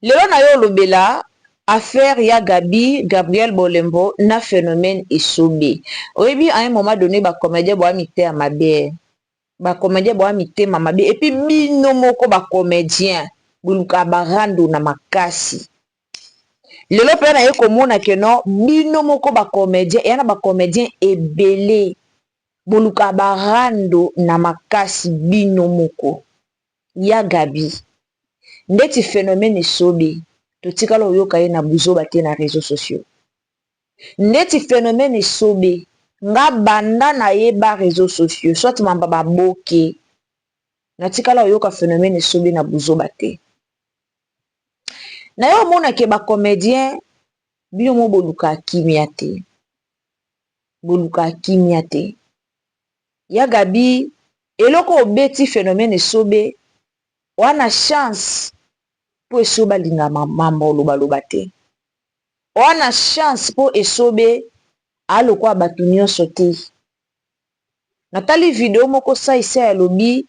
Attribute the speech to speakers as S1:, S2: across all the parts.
S1: lelo na yo lobela affaire ya Gabriel Bolembo na phénomène esobe. Oyebi à un moment donné ba comédien boa mité à mabe. Ba comédien boa mité ma mabe et puis bino moko ba comédien buluka barando na makasi. Lelo pe na ye komona ke no bino moko ba comédien yana ba comédien ebele buluka barando na makasi bino moko ya Gabi. Ndeti phénomène esobe totikala oyoka ye na buzoba te na réseaux sociaux. Ndeti phénomène esobe nga banda na ye ba réseaux sociaux soit mamba baboke natikala oyoka phénomène esobe na buzoba te. Na yo mona ke ba comédien bino mo boluka kimia te. Boluka kimia te. Ya Gabi eloko obeti phénomène esobe wana chance po esobe linga mambo loba te. Wana chance po esobe alokwa batu nyonso te. Natali video moko sa isa ya lobi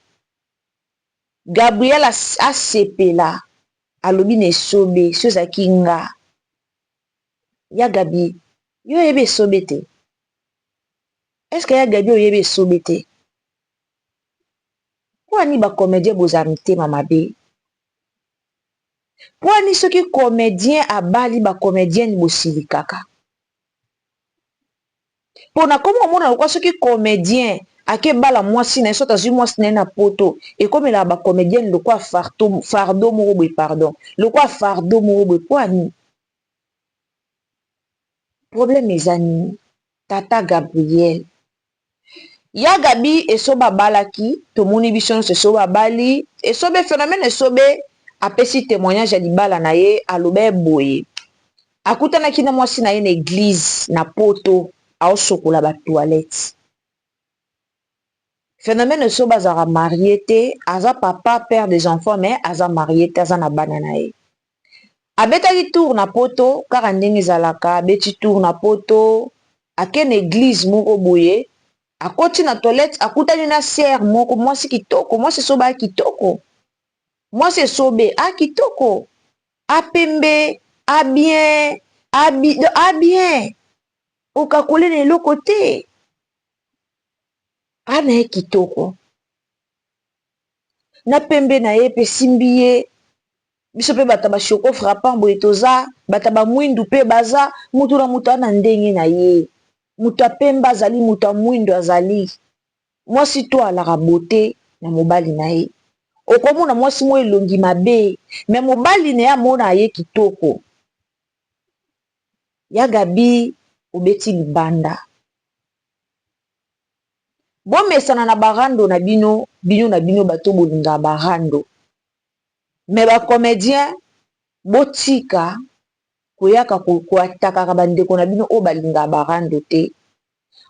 S1: Gabriel asepela alobi na esobe soza kinga. Ya Gabi yo yebe esobe te. Est-ce que ya Gabi yo yebe esobe te? Wani ba comédien bozami te mamabe. Wani soki comédien abali ba comédien bosili kaka. Pona komo mona lokwa soki comédien ake bala mwasi na sota zui mwasi na poto e comme la ba comédien lokwa fardeau moko boy pardon. Lokwa fardeau moko boy poani. Problème ezani tata Gabriel. Ya Gabi esoba balaki tomoni biso se soba bali esobe phénomène esobe apesi témoignage ya libala na ye alobe boye. Akutana kina mwasi na ye na église na poto aosokola ba toilette. Phénomène esobe azara marié te, aza papa père des enfants mais aza marié te aza na bana na ye. Abetaki tour na poto kaka ndenge ezalaka abeti tour na poto ake na église moko boye. Akoti na toilette akutani na sœur moko mwasi kitoko mwasi soba kitoko mwasi sobe kitoko apembe abien abien okakole na eloko te ana ye kitoko na pembe na ye pe simbi ye biso pe bata ba choco frappant boye toza bata ba mwindu pe baza mutu na mutu ana ndenge na ye. Mutu apemba azali mutu mwindo azali mwasi to alaka bote na mobali na ye okomona mwasi mo elongi mabe me mobali na ye amona ye kitoko. Ya Gabi obeti libanda bomesana na barando na bino na bino bato bolinga barando me ba comédien botika koyaka koatakaka bandeko na bino o balinga barando te.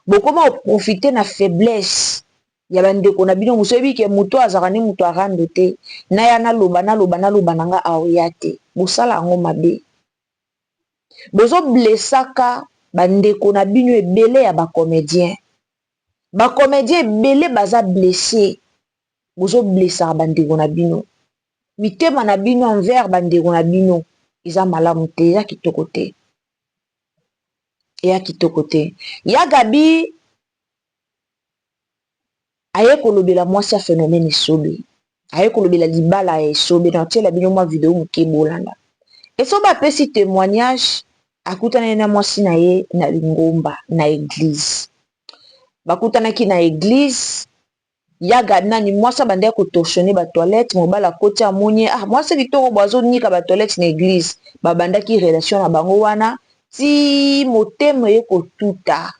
S1: Bokoma profiter na faiblesse ya bandeko na bino musoyebi ke muto azaka ni muto arando te na ya naloba nanga aoya te bosala yango mabe. Bozo blessaka bandeko na bino ebele ya ba comédien ebele baza blessé bozo blessaka bandeko na bino mitema na bino envers bandeko na bino eza malamu te ya kitoko te. Ya kitoko te. Ya Gabi aye kolobela mwasi ya phénomène esobe aye kolobela libala ya esobe na tiela bino mwa video muke bolanda esobe apesi témoignage akutana na mwasi na ye na lingomba na église bakutanaki na église. Ya Gabi nani mwasi abandaki kotorsionner ba toilette mobala koti amoni mwasi kitoko boazo nika ba toilette na église babandaki relation na bango wana ti motema ye kotuta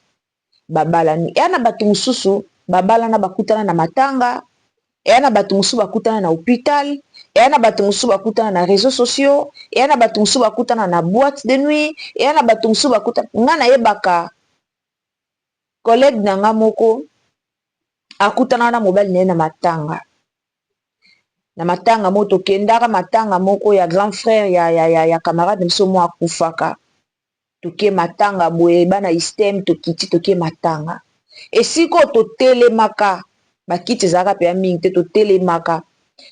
S1: babalani yana bato mususu babalana bakutana na matanga yana bato mususu bakutana na hôpital yana bato mususu bakutana na réseaux sociaux yana bato mususu bakutana na boîte de nuit yana bato mususu bakutana nga nayebaka collègue na nga moko akutana na mobali na ye na matanga mo tokendaka matanga moko ya grand frère ya camarade biso mo akufaka toke matanga boye bana istem tokiti toke matanga esiko totelemaka bakiti ezalaka pe ya mingi te totelemaka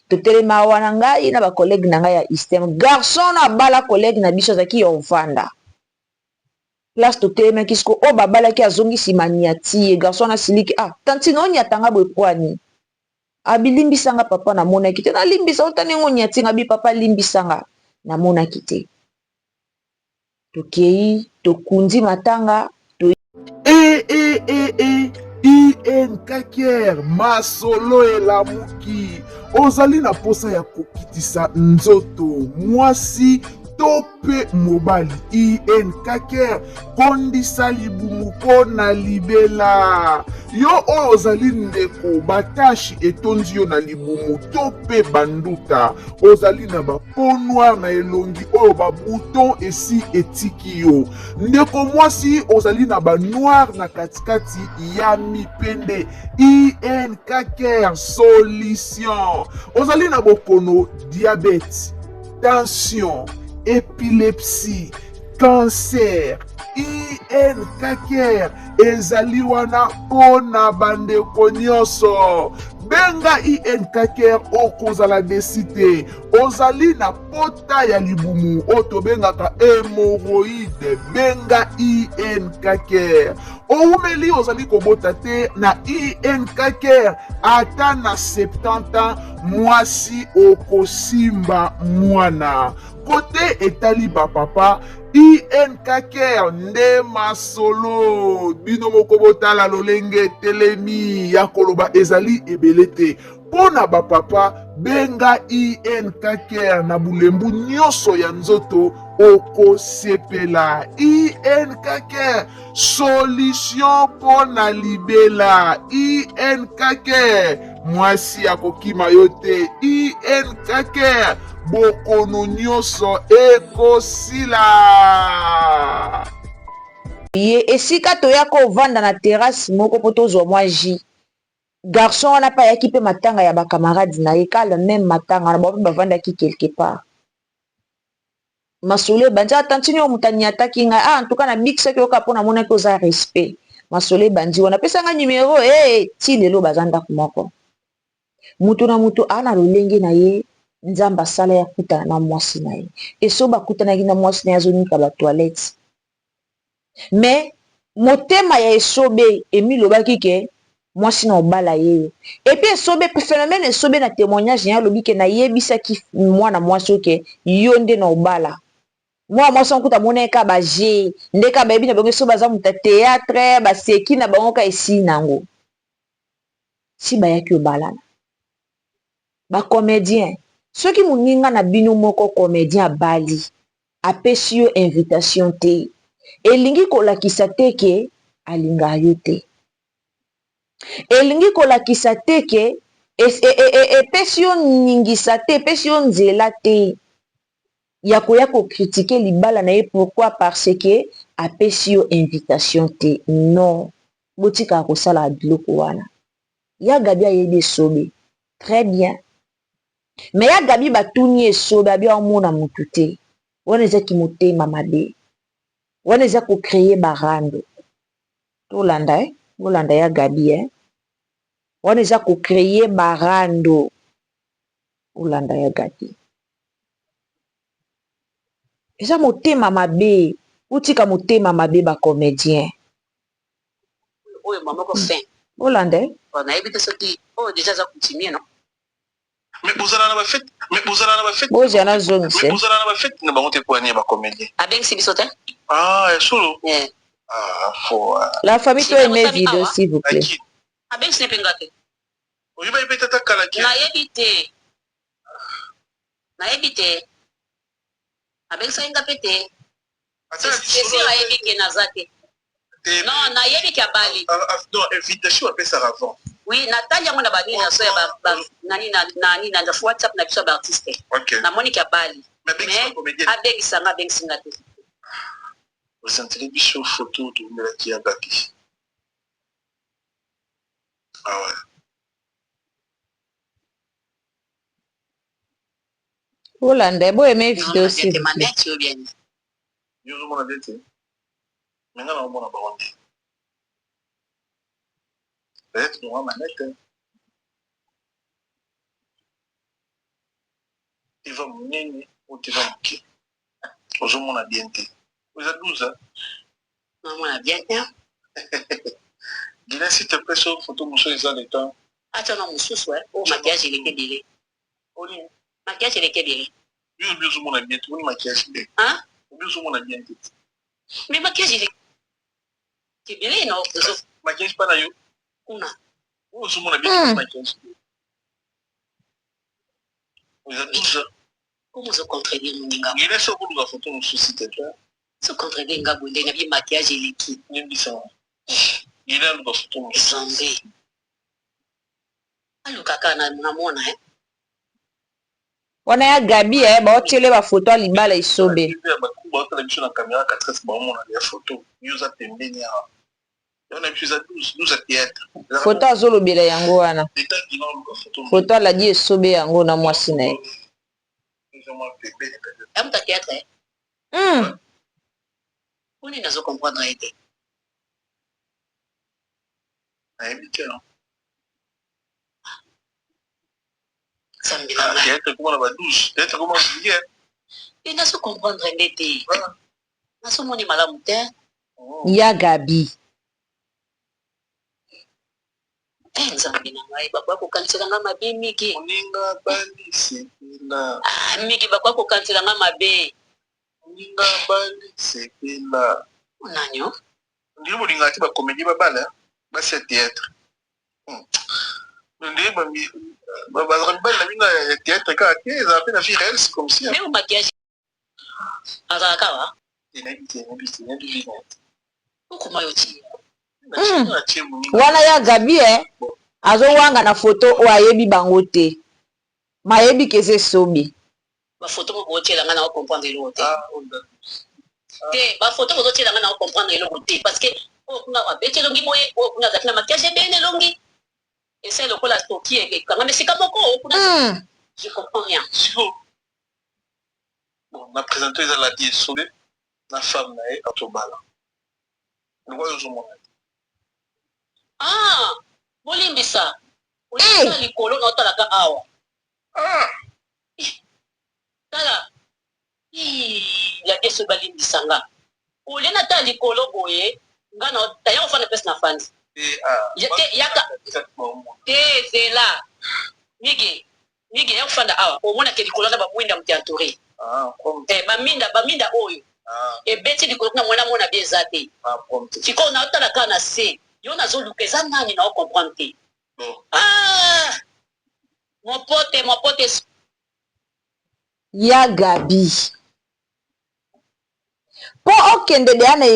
S1: totelema wana ngai na bakolege na ngai ya istem garçon na bala kolege na biso azalaki ya ovanda place totelemaki siko oyo babalaki azongi nsima niati garçon na siliki tantine oniatanga boye pwani abilimbisanga papa namonaki te nalimbisa otani ngo niatinga bi papa limbisanga namonaki te tokei tokundi matanga
S2: INKKR masolo elamuki ozali na posa ya kokitisa nzoto mwasi to mpe mobali INKKR kondisa libumu mpo na libela yo oyo ozali ndeko batashi etondi yo na libumu to mpe banduta ozali na bapeau noire na elongi oyo babuton esi etiki yo ndeko mwasi ozali na banoire na katikati ya mipende INKKR solution ozali na bokono diabete tension épilepsie, cancer, INKKR ezali wana mpona bandeko nyonso benga INKKR okozala desi te ozali na pota ya libumu oyo tobengaka hémoroïde benga INKKR oumeli ozali kobota te na INKKR ata na 70 ans mwasi okosimba mwana kote etali bapapa INKKR nde masolo bino moko botala lolenge telemi ya koloba ezali ebele te mpona bapapa benga INKKR na bulembu nyonso ya nzoto okosepela INKKR solution mpona libela INKKR mwasi akokima yo te INKKR bokono nyonso ekosila
S1: ye esika toya kovanda na terrasse moko mpo tozwa mwa jus garçon wana mpe ayaki mpe matanga ya bakamarade na ye kala meme matanga na bao mpe bavandaki quelque part masolo ebandi atantini oyo moto aniataki ngai antuka na bikisaki oyoka mpo namonaki oza respect masolo ebandi wana apesanga numero ti lelo baza ndako moko mutu na mutu na lolenge na ye nzambe asala ya kutana na mwasi na ye eso bakutanaki na mwasi na ye azonika batoilette me motema ya esobe emilobaki ke mwasi na obala ye epi esobe phénomène esobe na témoignage na alobi ke nayebisaki mwana mwasi oke yo nde na obala mwana mwasi ankuta moneka baje ndeka bayebi na bango so baza muta théâtre baseki na bango ka esili nango si bayaki obalana bacomédien soki moninga na bino moko comédien abali apesi yo invitation te elingi kolakisa te ke alingaka yo te elingi kolakisa te ke epesi yo ningisa te epesi yo nzela te ya koya kokritike libala na ye pourquoi parce que apesi yo invitation te non botikaka kosala biloko wana ya gabi ayebi esobe très bien me ya gabi batuni esobe abi aomona motu te wana ezaki motema mabe wana eza kokreye barando tolanda bolanda ya gabi wana eza kokreye barando olanda ya gabi eza motema mabe otika motema mabe bacomédien
S3: oyo mamoko fin
S1: olanda
S3: nayebi te soki oyo deja aza coutumier non
S4: mais bozala na bafete
S1: bozala na zongise
S4: bozala na bafete na bango te kwani ya bacomédien
S3: abengisi biso te
S4: ya solo fo
S1: la famille to aime vidéo s'il vous plaît
S3: abengisi mpe nga te
S4: oyiba ye mpe tata kalaki
S3: nayebi te abengisaki nga mpe te sesi ayebi ke naza te non nayebi ke abali
S4: non invitation apesaka avant
S3: oui natali yango na banini na so ya nani na whatsapp na biso ya baartiste namoni ke abali abengisanga abengisi nga te
S4: osanteli biso foto tomelaki ya gabi awa
S1: olanda boyeme video s'il vous plaît
S4: yo ozomona te te menga na omona bango te peut-être mwa manete vas monene ou tu vas moquer. Aujourd'hui, on a bien été. Vous êtes 12 ans.
S3: Maman a bien été.
S4: Dis-le s'il te plaît sur photo, monsieur, ils ont le temps.
S3: Attends, non, monsieur, ouais. Oh, maquillage, il était délai. Maquillage, il était délai.
S4: Oui, au mieux, on a bien été. Oui, maquillage, il est.
S3: Hein?
S4: Au mieux, on a bien été.
S3: Mais maquillage, il est délai, non?
S4: Maquillage, pas d'ailleurs.
S3: Una.
S4: Oui, on a bien été. Maquillage. Vous êtes 12 ans.
S3: Comment se contredire, mon gars?
S4: Il est sur vous, la photo, monsieur, s'il te plaît.
S3: Se contredire, gars, il y a bien maquillage, il est qui?
S4: Il est bizarre. Il est la photo, monsieur.
S3: Zambé. Alors, kaka, na mona, hein?
S1: wana ya Gabi baotiele bafoto ya libala isobe
S4: baotala biso na caméra 4 baomona ya photo yo oza pembeni awa yona biso eza 12 ya théâtre
S1: foto azolobela yango wana foto aladi esobe yango na mwasi na ye
S3: amuta théâtre mponi nazo comprendre ete
S4: nayebi te
S3: sambila
S4: théâtre komona ba 12 théâtre komona billet
S3: e nazo comprendre ndete nazomoni malamu te
S1: ya Gabi
S3: nzambe na ngai bakoya kokanisela nga mabe miki
S4: oninga bandi sepela
S3: miki bakoya kokanisela nga mabe
S4: oninga bandi sepela
S3: onanyo
S4: ndiri bolinga ati bacomédie babala basi ya théâtre ndiri bazaka mibali na bino ya théâtre kaka te ezala mpe na vie réelle c'est comme si
S3: me o maquillage azalaka wa okoma yo ti
S1: wana ya Gabi azowanga na foto oyo ayebi bango te mayebi keza esobe
S3: bafoto moko otiela nga na ocomprendre eloko te te bafoto bozotiela nga na ocomprendre eloko te parce que oyo kuna abeti elongi boye oyo kuna azalaki na maquillage ebele elongi esa lokola toki ekanga mesika moko oyo kuna je comprends rien
S4: bon na présente eza ladi esobe na femme na ye atobala lokwa yo ozomona
S3: bolimbisa olimbisa likolo na otalaka awa tala ladi esobe balimbisa nga olie na tala likolo boye nga na taya kofanda mpesi na fandi yaka te zela migi ya kofanda awa omonake likolo na bamwinda motiantore baminda oyo ebeti likolo kuna mwana mona bie eza te sikoyo na otala kaka na se yo nazoluka eza nani na ocomprendre te mopote
S1: ya Gabi mpo okende deya na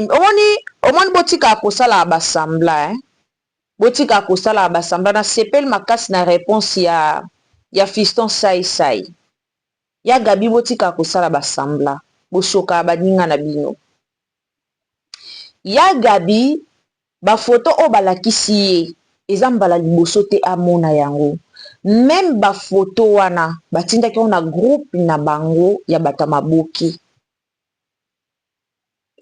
S1: omoni botika kosala basambla botika kosala basambla na sepeli makasi na réponse ya fiston sai ya Gabi botika kosala basambla bosoka baninga na bino ya Gabi bafoto oyo balakisi ye eza mbala liboso te amona yango meme bafoto wana batindaki yango na groupe na bango ya bato maboki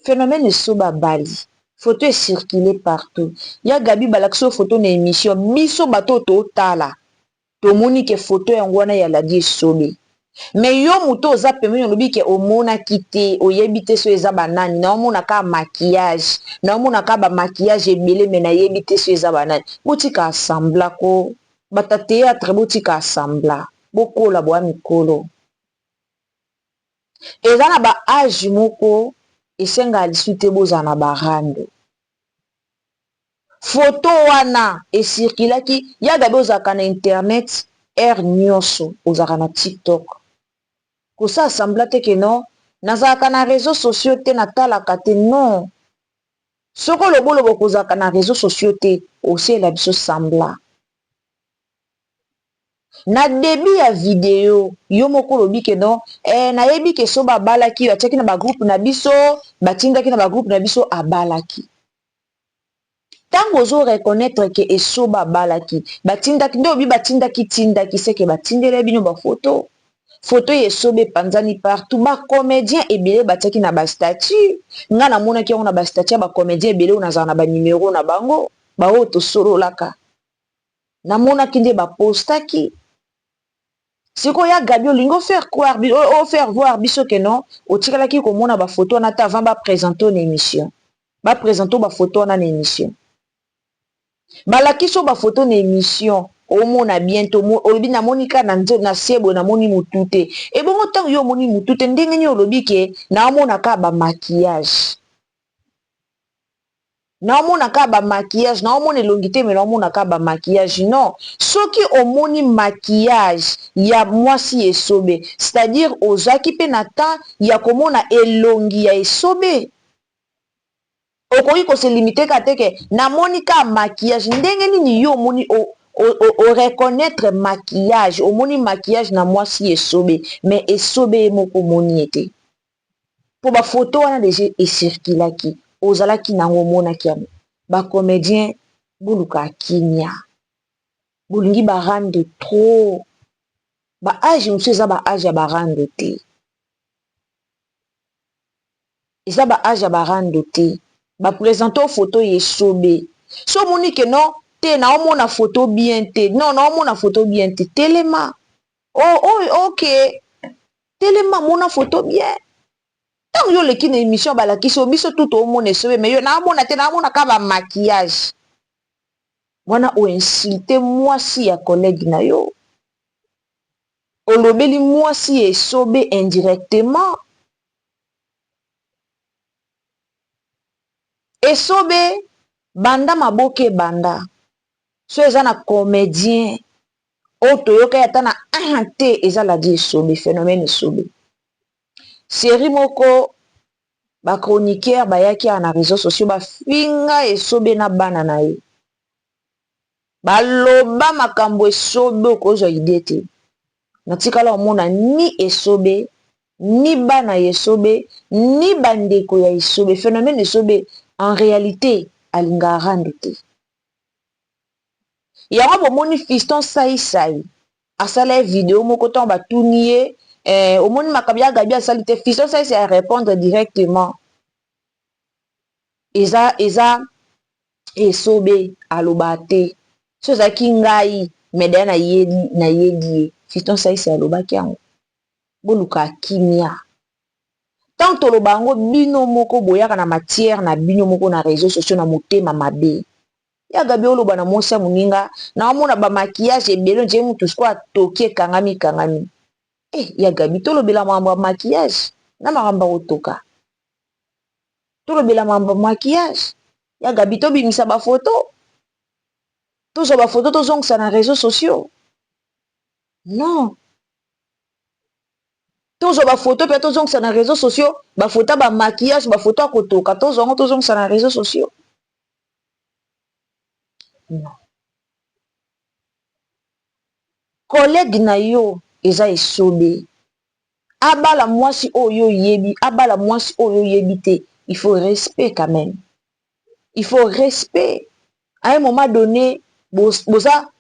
S1: phénomène esoba bali photo ecircule partout ya Gabi balakisi oyo photo na émission biso bato oyo totala tomoni ke photo yango wana ya ladi esobe me yo moto oza pembeni olobi ke omonaki te oyebi te so eza banani na omonaka maquillage na omonaka bamaquillage ebele me nayebi te so eza banani botika asambla ko bata théâtre botika asambla bokola bwa mikolo eza na baage moko esenga lisu te bozala na barando foto wana esirkulaki ya Gabi ozalaka na internet aire nyonso ozalaka na TikTok kosala sambla te ke non nazalaka na réseaux sociaux te natalaka te non soki oloboloba kozalaka na réseaux sociaux te osiyela biso sambla na debi ya video yo moko olobi ke non nayebi ke so babalaki batiaki na bagroupe na biso batindaki na bagroupe na biso abalaki ntango ozoreconnaitre ke eso babalaki batindaki nde obi batindaki seke batindela bino bafoto foto yesobe epanzani partout bacomédien ebele batiaki na bastatut nga namonaki yango na bastatut ya bacomédien ebele oyo nazala na banimero na bango baoyo tosololaka namonaki nde bapostaki siko ya Gabi olingo faire croire faire voir biso que non otikalaki komona ba photo na ta avant ba présenter une émission ba présenter ba photo na émission balaki so ba photo na émission omona bientôt olobi na monika na nzo na sebo na moni mutute e bongo tango yo moni mutute ndenge ni olobi ke na omona ka ba maquillage na omona ka ba maquillage na omona elongi te mais na omona ka ba maquillage non soki omoni maquillage ya mwasi esobe c'est-à-dire ozaki pe na temps ya komona elongi ya esobe okoki kose limite ka te ke namoni ka maquillage ndenge nini yo omoni o reconnaître maquillage omoni maquillage na mwasi esobe mais esobe moko moni ete po ba photo wana déjà esirkulaki ozalaki nango omonaki yango bacomédien boluka kimia bolingi barande trop baage mosusu eza baage ya barande te eza baage ya barande te baprésente o photo yesobe so omoni ke non te naomona photo bien te non naomona photo bien te telema ok telema mona photo bien ntango yo oleki na émission balakisi o biso tu toomona esobe me yo naomona te naomona ka bamaquillage wana oinsulte mwasi ya collègue na yo olobeli mwasi esobe indirectement esobe banda maboke ebanda so eza na comédien oyo toyokai ata na te ezaladi esobe phénomène esobe série moko bachroniqueur bayaki na réseaux sociaux bafinga esobe na bana na ye baloba makambo esobe okozwa ide te natikala omona ni esobe ni bana ya esobe ni bandeko ya esobe phénomène esobe en réalité alinga arande te yango bomoni fiston saisai asala video moko ntango batuni ye omoni makambo ya Gabi asali te fiston saisai a répondre directement eza esobe aloba te so ezalaki ngai medaya nayedi ye fiston saisai alobaki yango boluka kimia tant toloba yango bino moko boyaka na matière na bino moko na réseaux sociaux na motema mabe ya Gabi oloba na mwasi ya moninga naomona bamaquillage ebele nje mutu siko atoki ekangami ya Gabi tolobela mambo ya maquillage na makambo otoka tolobela mambo ya maquillage ya Gabi tobimisa bafoto tozwa bafoto tozongisa na réseaux sociaux non tozwa bafoto mpe tozongisa na réseaux sociaux bafoto ya bamaquillage bafoto ya kotoka tozwa yango tozongisa na réseaux sociaux non collègue na yo eza esobe abala mwasi oyo yebi abala mwasi oyo yebi te il faut respect quand même il faut respect à un moment donné boza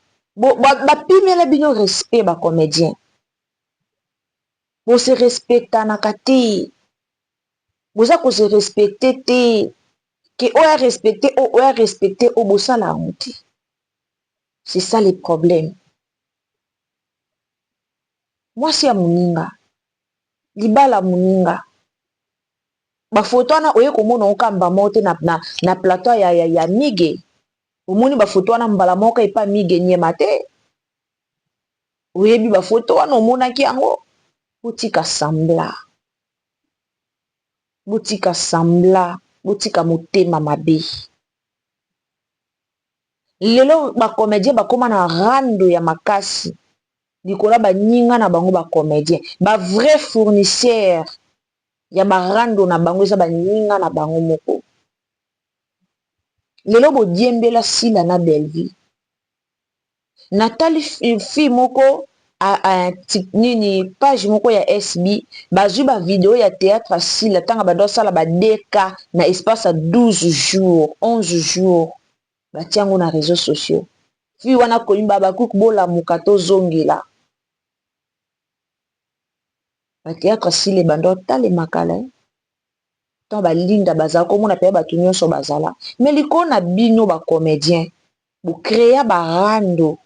S1: bapimela bino respect bacomédien bose respectanaka te boza kose respecte te ke oya respecte oya respecte o bosala yango te c'est ça le problème mwasi ya moninga libala moninga bafoto wana oye komona okamba moko te na plateau ya mige omoni bafoto wana mbala moko epa mige nyema te oyebi bafoto wana omonaki yango botika sambla botika motema mabe lelo bacomédien bakoma na rando ya makasi likola baninga na bango bacomédien bavrai fournisseur ya barando na bango eza baninga na bango moko lelo bodiembela Sila na Belleville natali fi moko nini page moko ya SB bazwi ba video ya théâtre Sila tanga bado sala ba deka na espace à 12 jours 11 jours batiango na réseaux sociaux fi wana kolimba bakuku bola mukato zongela ba théâtre Sila bando tale makala tant balinda bazala komona pe batu nyonso bazala mais likolo na bino bacomédien bo créer barando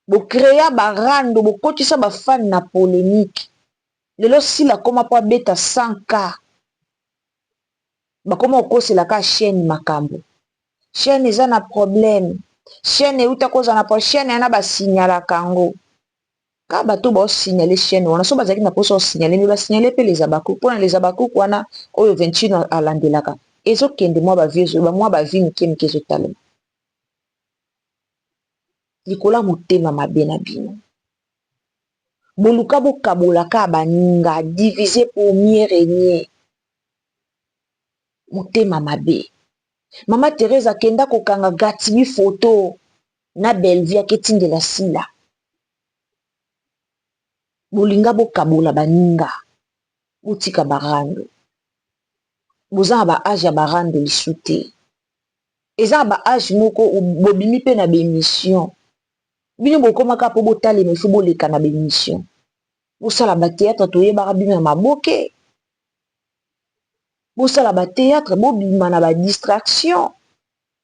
S1: bocréa barando bokotisa bafani na polémique lelo sila koma po abeta 100K bakoma kokoselaka chaîne makambo chaîne eza na problème chaîne euta kozala na po chaîne yana basignalaka yango ka bato baosignale chaîne wana so bazalaki na poso osignale me basignale mpe les abakuku mpona les abakuku wana oyo 21 alandelaka ezokende mwa bavie mwa bavi mike mike ezotalema likolo ya motema mabe na bino boluka bokabolaka baninga divise pour mieux régner motema mabe mama Thérèse akenda kokanga Gatibi photo na Bellevue aketindela sila bolinga bokabola baninga botika barando boza na baage ya barando lisu te eza na baage moko bobimi mpe na bémission bino bokomaka mpo botalema ifu boleka na bémission bosala batéâtre toyebaka bino ya maboke bosala batéâtre bobima na badistraction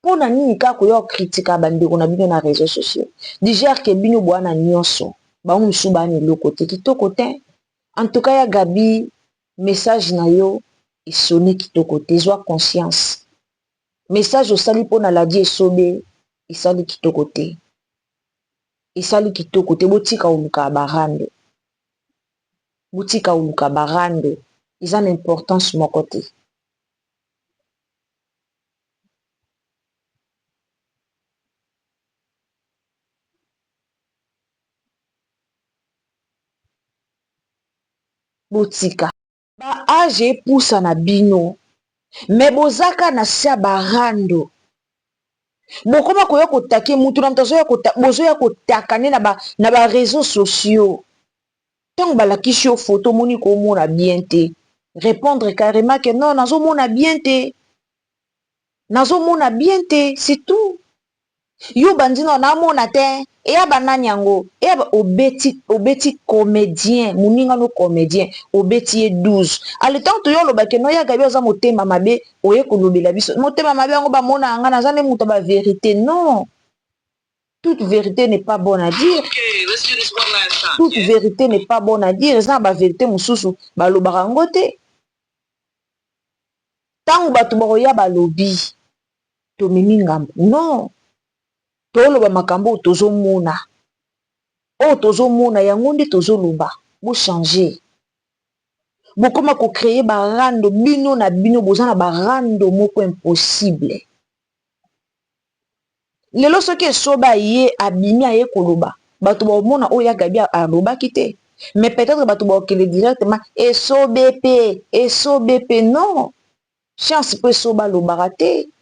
S1: mpo na nini kaka koya okritika bandeko na bino na réseaux sociaux digere ke bino bwana nyonso bango mosusu bana eloko te kitoko te en tout cas ya Gabi message na yo esoni kitoko te ezwa conscience message osali mpo na Ladi Esobe esali kitoko te esali kitoko te botika oluka barando botika oluka barando eza na importance moko te botika baage epusa na bino me bozaka na se ya barando bokoma koya kotake mutu na moto bozoya kotaka nde na baréseaux sociaux ntango balakisi yo foto omoni komona bien te répondre carrément ke non nazomona bien te nazomona bien te c'est tout yo bandino namona te eya banani yango eya obeti comédien moninga no comédien obeti ye 12 aletango toyo olobake no ya Gabi aza motema mabe oye kolobela biso motema mabe yango bamona yanga naza nde moto bavérité non toute vérité n'est pas bonne à dire toute vérité n'est pas bonne à dire eza na bavérité mosusu balobaka yango te ntango bato bakoya balobi tomemi ngambo non toloba makambo oyo tozomona yango nde tozoloba bochange bokoma kocreye barando bino na bino boza na barando moko impossible lelo soki Esobe aye abimi aye koloba bato baomona oyo ya Gabi alobaki te mais peut-être bato bakokende directement Esobe pe non chance mpo Esobe alobaka te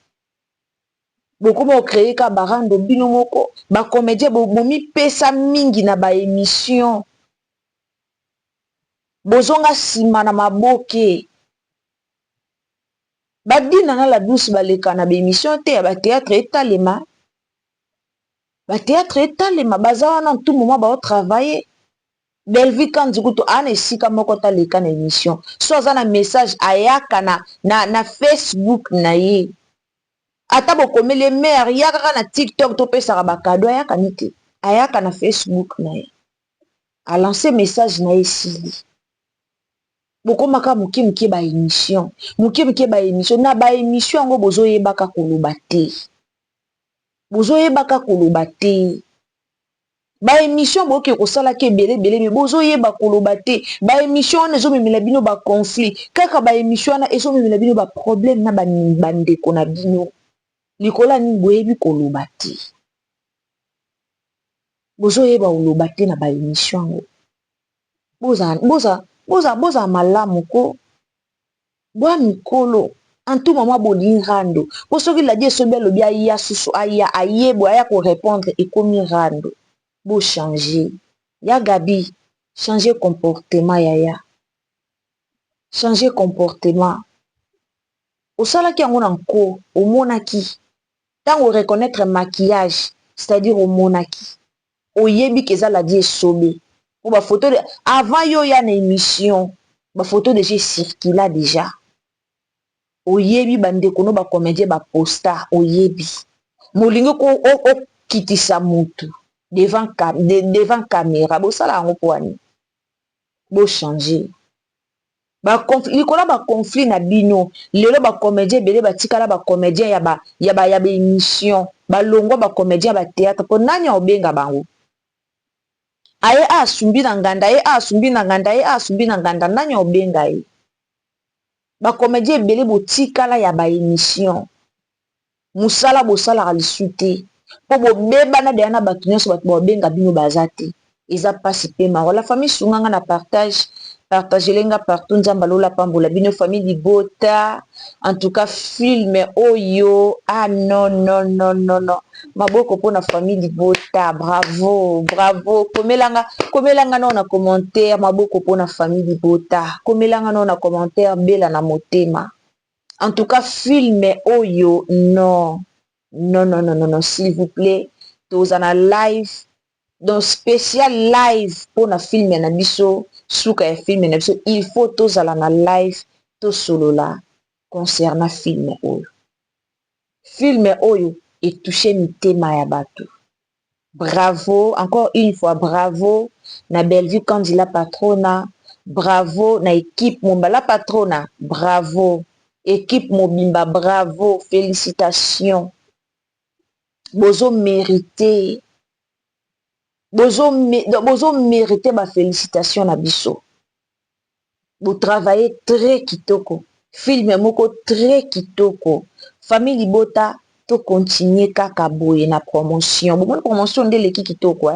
S1: bokoma ocreye ka barando bino moko bacomédien bomipesa mingi na baémission bozonga nsima na maboke badina na la douce baleka na baémission te ya batéâtre etalema baza wana tout moment baotravaille Bellevue Kanzuku to ana esika moko taleka na émission so aza na message ayaka na Facebook na ye ata bokomeli mare ya kaka na TikTok topesaka bakado ayaka ni te ayaka na Facebook na ye alance message na ye esili bokomaka moke baémission na baémission yango bozoyebaka koloba te baémission boke kosalaki ebele me bozoyeba koloba te baémission wana ezomemela bino baconflit kaka baémission wana ezomemela bino baproblème na bandeko na bino likola nini boyebi koloba te bozoyeba koloba te na baémission yango boza malamu ko bwa mikolo en tout moment bolingando po soki Ladi Esobe alobi aya susu aya ayebo aya korépondre ekomi rando bochange ya Gabi changer comportement yaya changer comportement osalaki yango na nko omonaki ntango reconnaître maquillage c'est-à-dire omonaki oyebi keza Ladi Esobe po bafoto avant yo ya na émission bafoto déjà circula déjà oyebi bandeko no bacomédien baposta oyebi molingi okitisa mutu devant caméra bosala yango po ani bochanger likola baconflit na bino lelo bacomédien ebele batikala bacomédien ya baémission balongwa bacomédien ya batéâtre mpo nani aobenga bango aye asumbi na nganda ye asumbi na nganda ye asumbi na nganda nani aobenga ye bacomédien ebele botikala ya baémission mosala bosalaka lisu te mpo bobebana deya na bato nyonso bato baobenga bino baza te eza mpasi mpe maro la famille sunganga na partagelenga partout nzambe alola pambola bino famille libota en tout cas filme oyo non maboko mpona famille libota bravo komelanga nao na commentaire maboko mpona famille libota komelanga nao na commentaire bela na motema en tout cas filme oyo non s'il vous plaît toza na live donc spécial live pour na filme na biso suka ya filme na biso il faut tozala na live tosolola concernant filme oyo etouche mitema ya bato bravo encore une fois bravo na Bellevue Kandi la patrona bravo na équipe Momba la patrona bravo équipe Mobimba bravo félicitations bozo mérité ba félicitations na biso vous travaillez très kitoko film moko très kitoko famille libota to continuer kaka boye na promotion bon promotion nde leki kitoko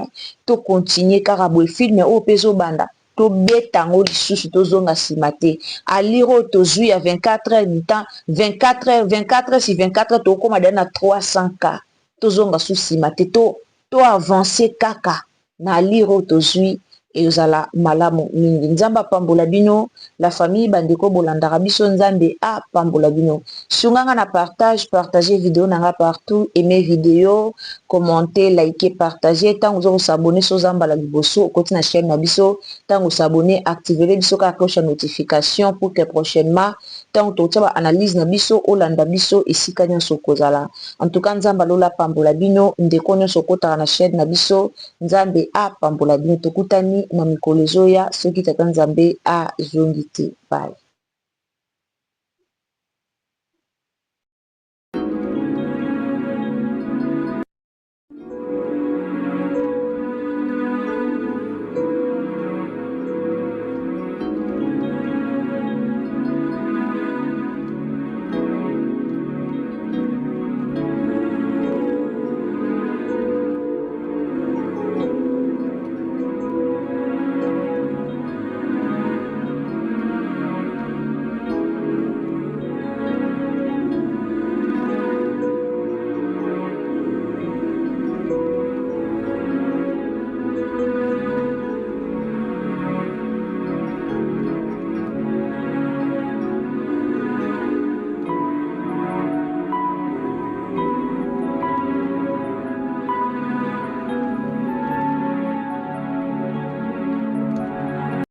S1: to continuer kaka boye film o peso banda to betango lisusu tozonga nsima te aliro tozwi ya 24 heures du temps 24 heures si 24 heures tokoma dana 300k tozonga su nsima te to avancer kaka na aliro tozwi ezala malamu mingi nzambe apambola bino la famille bandeko bolandaka biso nzambe apambola bino sunganga na partager vidéo nanga partout aimer vidéo commenter liker partager ntango oza kosabone sozambala liboso okoti na chaîne na biso ntango osabone activele biso kaka cloche ya notification pour que prochainement ntango tokotia baanalyse na biso olanda biso esika nyonso okozala en tout cas nzambe alola apambola bino ndeko nyonso okotaka na chaîne na biso nzambe apambola bino tokutani na mikolo ezoya soki tata nzambe azongi te bye.